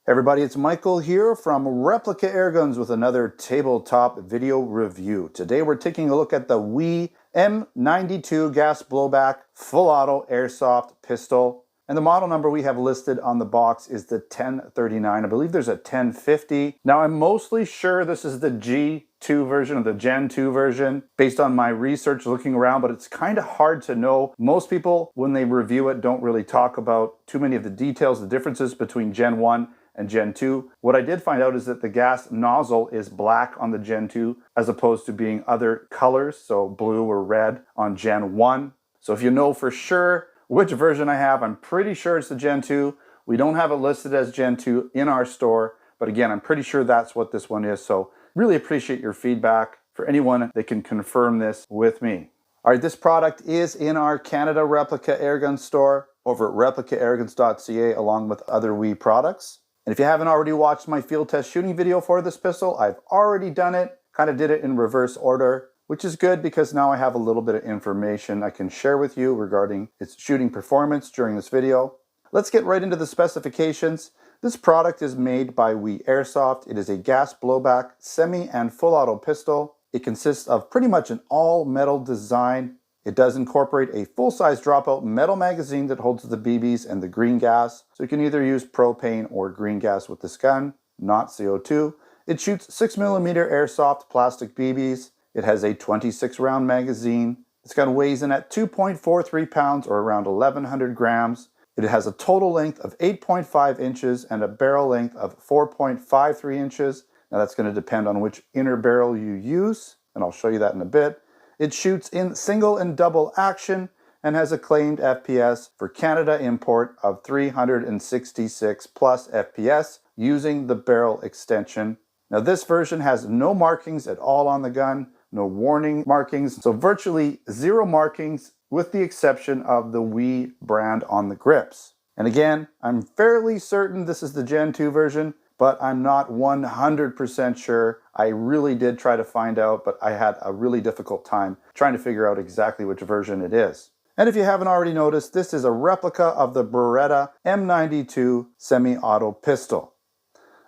Hey everybody, it's Michael here from Replica Airguns with another tabletop video review. Today we're taking a look at the WE M92 gas blowback full auto airsoft pistol. And the model number we have listed on the box is the 1039. I believe there's a 1050. Now I'm mostly sure this is the G2 version or the Gen 2 version based on my research looking around, but it's kind of hard to know. Most people, when they review it, don't really talk about too many of the details, the differences between Gen 1 and Gen 2. What I did find out is that the gas nozzle is black on the Gen 2 as opposed to being other colors, so blue or red on Gen 1. So if you know for sure which version I have, I'm pretty sure it's the Gen 2. We don't have it listed as Gen 2 in our store, but again, I'm pretty sure that's what this one is. So really appreciate your feedback for anyone that can confirm this with me. All right, this product is in our Canada Replica Airgun store over at replicaairguns.ca along with other WE products. And if you haven't already watched my field test shooting video for this pistol, I've already done it. Kind of did it in reverse order, which is good because now I have a little bit of information I can share with you regarding its shooting performance during this video. Let's get right into the specifications. This product is made by WE Airsoft. It is a gas blowback semi and full auto pistol. It consists of pretty much an all metal design. It does incorporate a full-size dropout metal magazine that holds the BBs and the green gas. So you can either use propane or green gas with this gun, not CO2. It shoots 6mm airsoft plastic BBs. It has a 26-round magazine. This gun weighs in at 2.43 pounds or around 1,100 grams. It has a total length of 8.5 inches and a barrel length of 4.53 inches. Now that's going to depend on which inner barrel you use, and I'll show you that in a bit. It shoots in single and double action and has a claimed FPS for Canada import of 366 plus FPS using the barrel extension. Now this version has no markings at all on the gun, no warning markings, so virtually zero markings with the exception of the WE brand on the grips. And again, I'm fairly certain this is the Gen 2 version, but I'm not 100% sure. I really did try to find out, but I had a really difficult time trying to figure out exactly which version it is. And if you haven't already noticed, this is a replica of the Beretta M92 semi-auto pistol.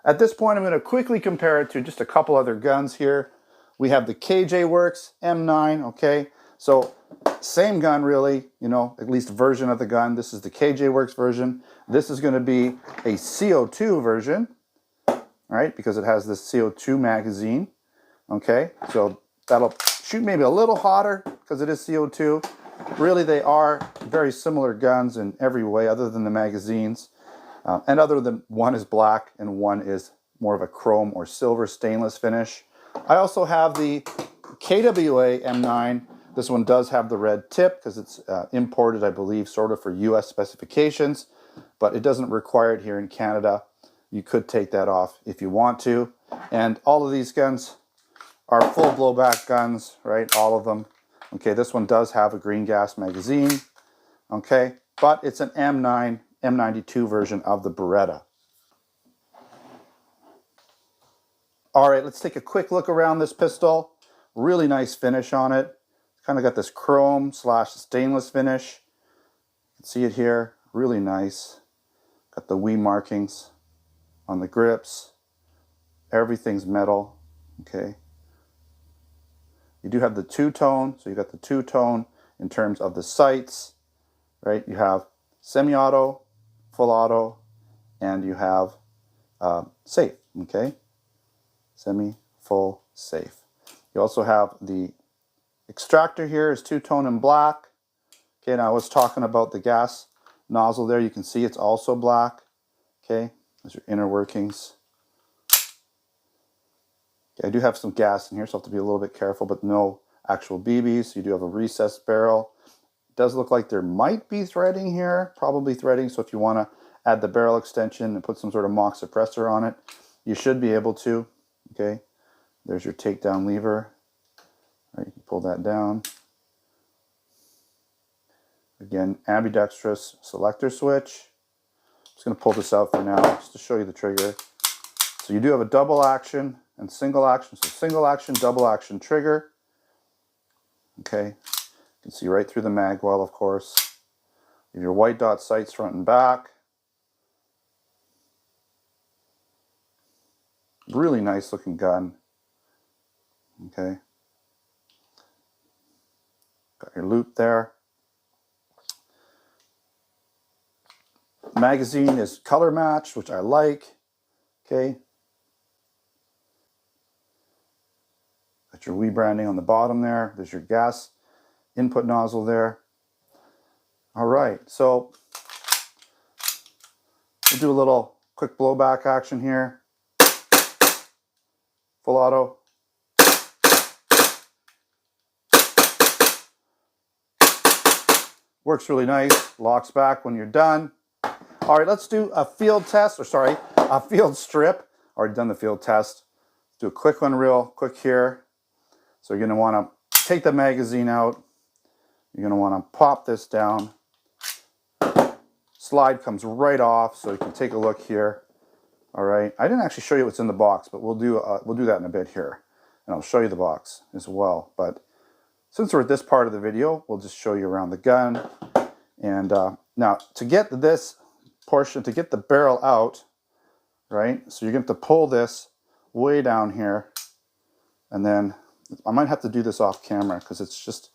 At this point, I'm going to quickly compare it to just a couple other guns here. We have the KJWorks M9, okay? So same gun really, you know, at least version of the gun. This is the KJWorks version. This is going to be a CO2 version. Right, because it has this CO2 magazine, okay? So that'll shoot maybe a little hotter because it is CO2. Really, they are very similar guns in every way other than the magazines. And other than one is black and one is more of a chrome or silver stainless finish. I also have the KWA M9. This one does have the red tip because it's imported, I believe, sort of for US specifications, but it doesn't require it here in Canada. You could take that off if you want to. And all of these guns are full blowback guns, right? All of them. Okay, this one does have a green gas magazine. Okay, but it's an M9, M92 version of the Beretta. All right, let's take a quick look around this pistol. Really nice finish on it. It's kind of got this chrome / stainless finish. You can see it here, really nice. Got the WE markings on the grips. Everything's metal, okay? You do have the two-tone, so you got the two-tone in terms of the sights, right? You have semi-auto, full auto, and you have safe, okay? Semi, full, safe. You also have the extractor here is two-tone in black. Okay, now I was talking about the gas nozzle there. You can see it's also black, okay? Those are inner workings. Okay, I do have some gas in here, so I have to be a little bit careful, but no actual BBs. You do have a recessed barrel. It does look like there might be threading here, probably threading, so if you want to add the barrel extension and put some sort of mock suppressor on it, you should be able to. Okay, there's your takedown lever. All right, you can pull that down. Again, ambidextrous selector switch. Just going to pull this out for now just to show you the trigger. So you do have a double action and single action. So single action, double action trigger. Okay, you can see right through the mag well, of course. You have your white dot sights front and back. Really nice looking gun. Okay. Got your loop there. Magazine is color matched, which I like. Okay. Got your WE branding on the bottom there. There's your gas input nozzle there. All right, so we'll do a little quick blowback action here. Full auto. Works really nice. Locks back when you're done. All right, let's do a field test, or sorry, a field strip. Already done the field test. Let's do a quick one real quick here. So you're gonna wanna take the magazine out. You're gonna wanna pop this down. Slide comes right off, so you can take a look here. All right, I didn't actually show you what's in the box, but we'll do that in a bit here. And I'll show you the box as well. But since we're at this part of the video, we'll just show you around the gun. And now to get this portion, to get the barrel out, right? So you're going to have to pull this way down here. And then I might have to do this off camera because it's just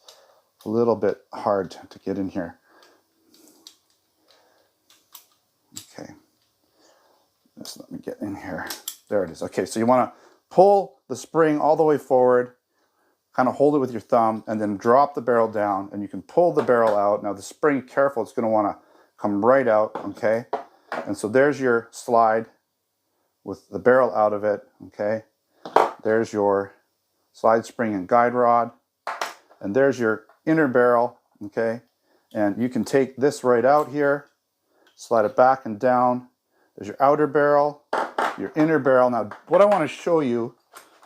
a little bit hard to get in here. Okay. Just let me get in here. There it is. Okay, so you want to pull the spring all the way forward, kind of hold it with your thumb, and then drop the barrel down, and you can pull the barrel out. Now the spring, careful, it's going to want to come right out, okay? And so there's your slide with the barrel out of it, okay? There's your slide spring and guide rod, and there's your inner barrel, okay? And you can take this right out here, slide it back and down. There's your outer barrel, your inner barrel. Now, what I want to show you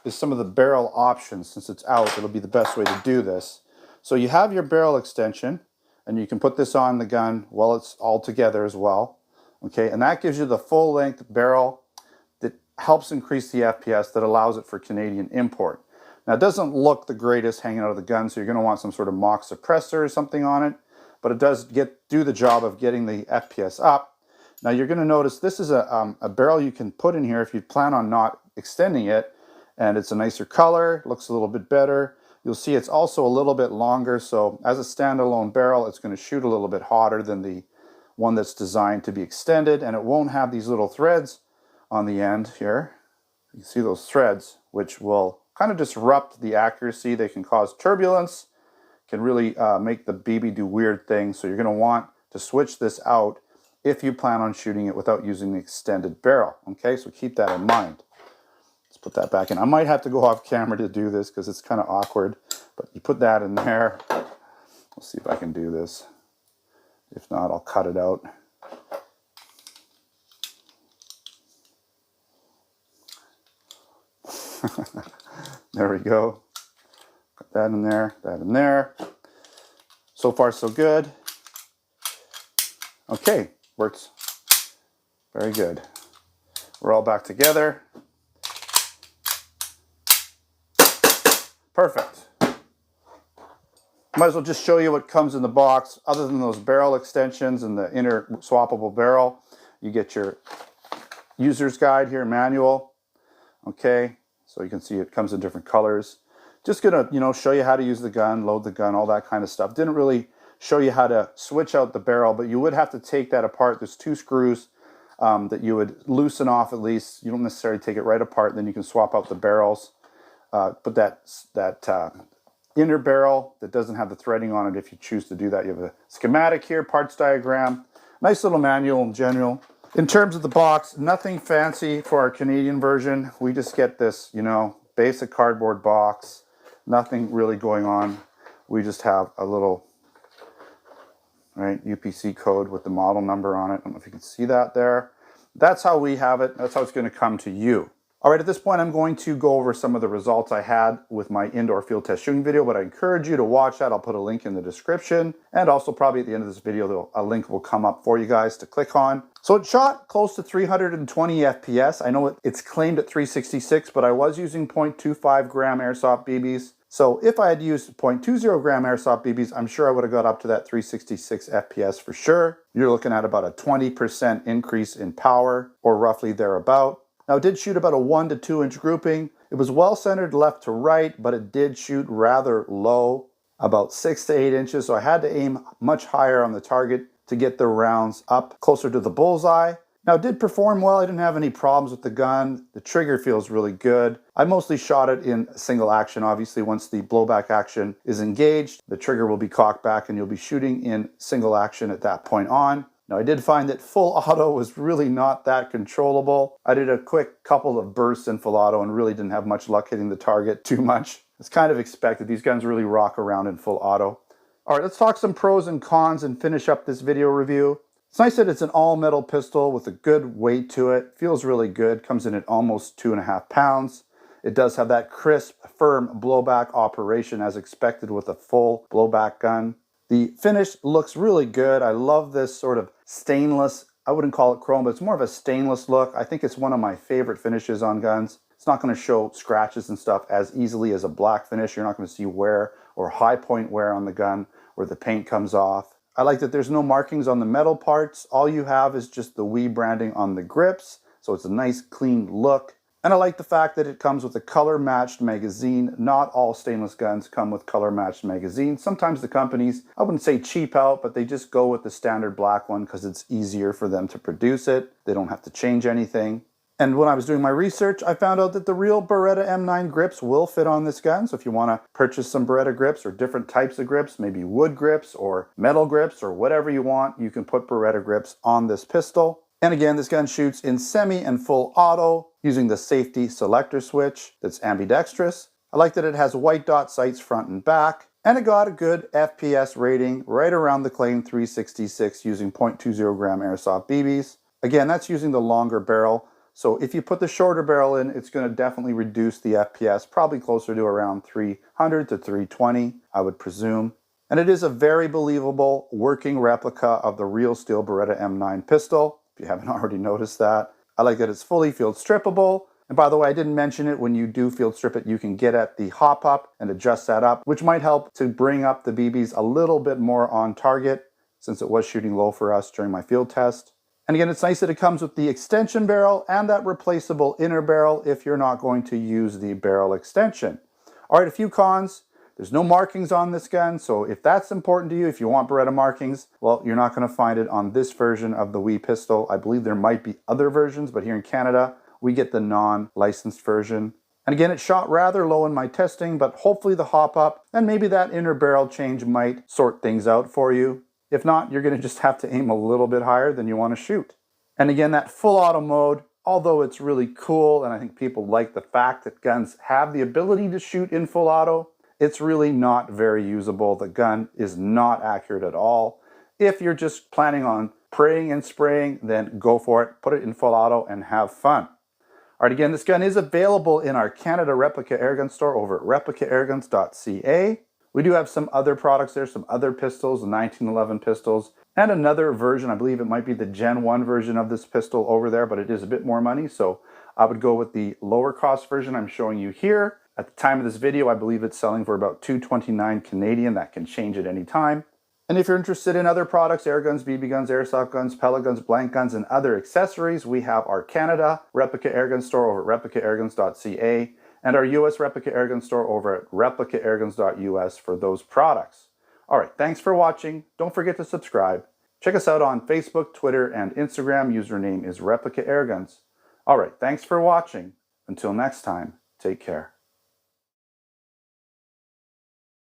is some of the barrel options. Since it's out, it'll be the best way to do this. So you have your barrel extension, and you can put this on the gun while it's all together as well. Okay, and that gives you the full length barrel that helps increase the FPS, that allows it for Canadian import. Now, it doesn't look the greatest hanging out of the gun, so you're going to want some sort of mock suppressor or something on it, but it does do the job of getting the FPS up. Now, you're going to notice this is a barrel you can put in here if you plan on not extending it, and it's a nicer color, looks a little bit better. You'll see it's also a little bit longer, so as a standalone barrel, it's going to shoot a little bit hotter than the one that's designed to be extended, and it won't have these little threads on the end here. You can see those threads, which will kind of disrupt the accuracy. They can cause turbulence, can really make the BB do weird things, so you're going to want to switch this out if you plan on shooting it without using the extended barrel. Okay, so keep that in mind. Let's put that back in. I might have to go off camera to do this because it's kind of awkward, but you put that in there. Let's see if I can do this. If not, I'll cut it out. There we go. Put that in there, that in there. So far, so good. Okay, works very good. We're all back together. Perfect. Might as well just show you what comes in the box. Other than those barrel extensions and the inner swappable barrel, you get your user's guide here, manual. Okay, so you can see it comes in different colors. Just gonna, show you how to use the gun, load the gun, all that kind of stuff. Didn't really show you how to switch out the barrel, but you would have to take that apart. There's 2 screws that you would loosen off at least. You don't necessarily take it right apart, then you can swap out the barrels. But that inner barrel that doesn't have the threading on it, if you choose to do that, you have a schematic here, parts diagram, nice little manual in general. In terms of the box, nothing fancy for our Canadian version. We just get this, basic cardboard box, nothing really going on. We just have a little, UPC code with the model number on it. I don't know if you can see that there. That's how we have it. That's how it's going to come to you. All right, at this point, I'm going to go over some of the results I had with my indoor field test shooting video, but I encourage you to watch that. I'll put a link in the description, and also probably at the end of this video, a link will come up for you guys to click on. So it shot close to 320 FPS. I know it's claimed at 366, but I was using 0.25 gram Airsoft BBs. So if I had used 0.20 gram Airsoft BBs, I'm sure I would have got up to that 366 FPS for sure. You're looking at about a 20% increase in power, or roughly thereabout. Now it did shoot about a 1 to 2 inch grouping. It was well centered left to right, but it did shoot rather low, about 6 to 8 inches. So I had to aim much higher on the target to get the rounds up closer to the bullseye. Now it did perform well. I didn't have any problems with the gun. The trigger feels really good. I mostly shot it in single action. Obviously, once the blowback action is engaged, the trigger will be cocked back and you'll be shooting in single action at that point on. Now I did find that full auto was really not that controllable. I did a quick couple of bursts in full auto and really didn't have much luck hitting the target too much. It's kind of expected. These guns really rock around in full auto. All right, let's talk some pros and cons and finish up this video review. It's nice that it's an all-metal pistol with a good weight to it. Feels really good. Comes in at almost 2.5 pounds. It does have that crisp, firm blowback operation as expected with a full blowback gun. The finish looks really good. I love this sort of stainless, I wouldn't call it chrome, but it's more of a stainless look. I think it's one of my favorite finishes on guns. It's not going to show scratches and stuff as easily as a black finish. You're not going to see wear or high point wear on the gun where the paint comes off. I like that there's no markings on the metal parts. All you have is just the WE branding on the grips. So it's a nice clean look. And I like the fact that it comes with a color matched magazine. Not all stainless guns come with color matched magazines. Sometimes the companies, I wouldn't say cheap out, but they just go with the standard black one because it's easier for them to produce it. They don't have to change anything. And when I was doing my research, I found out that the real Beretta M9 grips will fit on this gun. So if you want to purchase some Beretta grips or different types of grips, maybe wood grips or metal grips or whatever you want, you can put Beretta grips on this pistol. And again, this gun shoots in semi and full auto using the safety selector switch that's ambidextrous. I like that it has white dot sights front and back. And it got a good FPS rating right around the claim 366 using 0.20 gram Airsoft BBs. Again, that's using the longer barrel. So if you put the shorter barrel in, it's going to definitely reduce the FPS, probably closer to around 300 to 320, I would presume. And it is a very believable working replica of the real steel Beretta M9 pistol, if you haven't already noticed that. I like that it's fully field strippable. And by the way, I didn't mention it, when you do field strip it, you can get at the hop up and adjust that up, which might help to bring up the BBs a little bit more on target, since it was shooting low for us during my field test. And again, it's nice that it comes with the extension barrel and that replaceable inner barrel if you're not going to use the barrel extension. All right, a few cons. There's no markings on this gun, so if that's important to you, if you want Beretta markings, well, you're not going to find it on this version of the WE pistol. I believe there might be other versions, but here in Canada, we get the non-licensed version. And again, it shot rather low in my testing, but hopefully the hop up and maybe that inner barrel change might sort things out for you. If not, you're going to just have to aim a little bit higher than you want to shoot. And again, that full auto mode, although it's really cool, and I think people like the fact that guns have the ability to shoot in full auto, it's really not very usable. The gun is not accurate at all. If you're just planning on praying and spraying, then go for it. Put it in full auto and have fun. All right, again, this gun is available in our Canada Replica Airgun store over at replicaairguns.ca. We do have some other products there, some other pistols, the 1911 pistols, and another version. I believe it might be the Gen 1 version of this pistol over there, but it is a bit more money, so I would go with the lower cost version I'm showing you here. At the time of this video, I believe it's selling for about $229 Canadian. That can change at any time. And if you're interested in other products, air guns, BB guns, airsoft guns, pellet guns, blank guns, and other accessories, we have our Canada Replica Airgun store over at replicaairguns.ca. and our US Replica Airgun store over at replicaairguns.us for those products. All right, thanks for watching. Don't forget to subscribe. Check us out on Facebook, Twitter, and Instagram. Username is Replica Airguns. All right, thanks for watching. Until next time, take care.